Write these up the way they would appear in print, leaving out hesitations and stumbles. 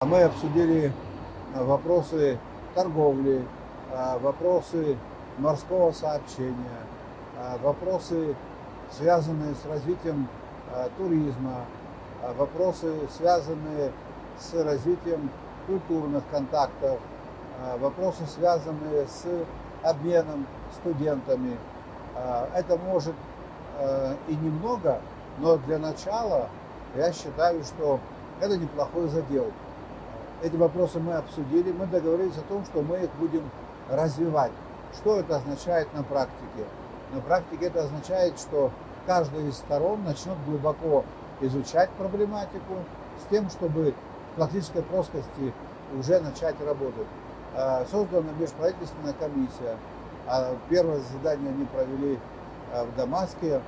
Мы обсудили вопросы торговли, вопросы морского сообщения, вопросы, связанные с развитием туризма, вопросы, связанные с развитием культурных контактов, вопросы, связанные с обменом студентами. Это может и немного, но для начала я считаю, что это неплохой задел. Эти вопросы мы обсудили, мы договорились о том, что мы их будем развивать. Что это означает на практике? На практике это означает, что каждая из сторон начнет глубоко изучать проблематику с тем, чтобы в практической плоскости уже начать работать. Создана межправительственная комиссия. Первое заседание они провели в Дамаске.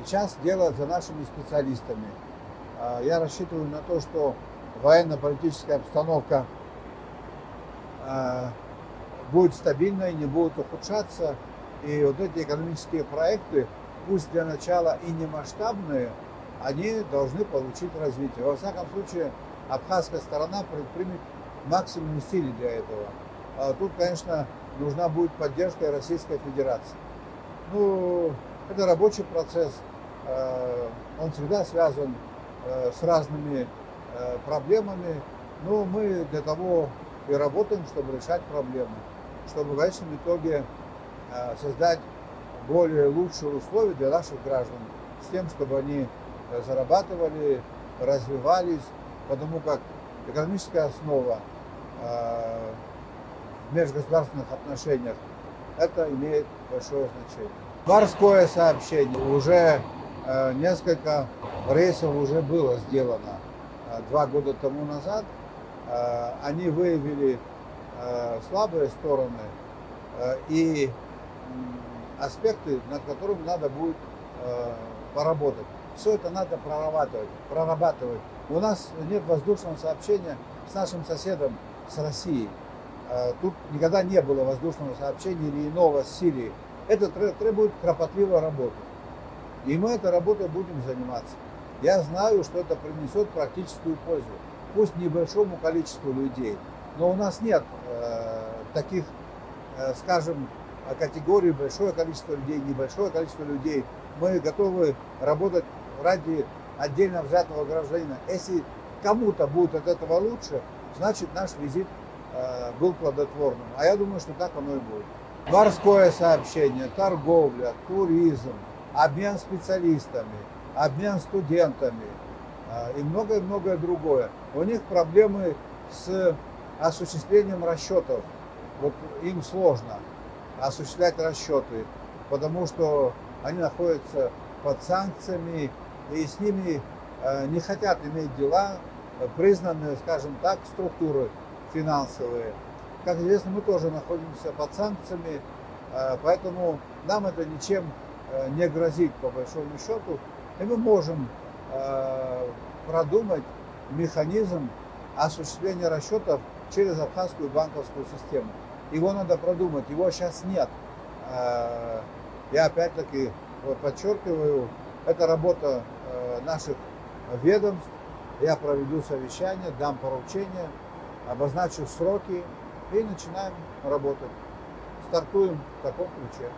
Сейчас дело за нашими специалистами. Я рассчитываю на то, что военно-политическая обстановка будет стабильной, не будет ухудшаться. И вот эти экономические проекты, пусть для начала и не масштабные, они должны получить развитие. Во всяком случае, абхазская сторона предпримет максимум усилий для этого. Тут, конечно, нужна будет поддержка Российской Федерации. Ну, это рабочий процесс, он всегда связан с разными проблемами, но мы для того и работаем, чтобы решать проблемы, чтобы в конечном итоге создать более лучшие условия для наших граждан, с тем, чтобы они зарабатывали, развивались, потому как экономическая основа в межгосударственных отношениях, это имеет большое значение. Морское сообщение. Уже несколько рейсов уже было сделано 2 года тому назад. Они выявили слабые стороны и аспекты, над которыми надо будет поработать. Все это надо прорабатывать. У нас нет воздушного сообщения с нашим соседом, с Россией. Тут никогда не было воздушного сообщения или иного с Сирией. Это требует кропотливой работы. И мы этой работой будем заниматься. Я знаю, что это принесет практическую пользу. Пусть небольшому количеству людей, но у нас нет таких, скажем, категорий: большое количество людей, небольшое количество людей. Мы готовы работать ради отдельно взятого гражданина. Если кому-то будет от этого лучше, значит наш визит был плодотворным. А я думаю, что так оно и будет. Морское сообщение, торговля, туризм, обмен специалистами, обмен студентами и многое-многое другое. У них проблемы с осуществлением расчетов. Вот им сложно осуществлять расчеты, потому что они находятся под санкциями, и с ними не хотят иметь дела признанные, скажем так, структуры финансовые. Как известно, мы тоже находимся под санкциями, поэтому нам это ничем не грозит по большому счету. И мы можем продумать механизм осуществления расчетов через абхазскую банковскую систему. Его надо продумать, его сейчас нет. Я опять-таки подчеркиваю, это работа наших ведомств. Я проведу совещание, дам поручения, обозначу сроки и начинаем работать. Стартуем в таком ключе.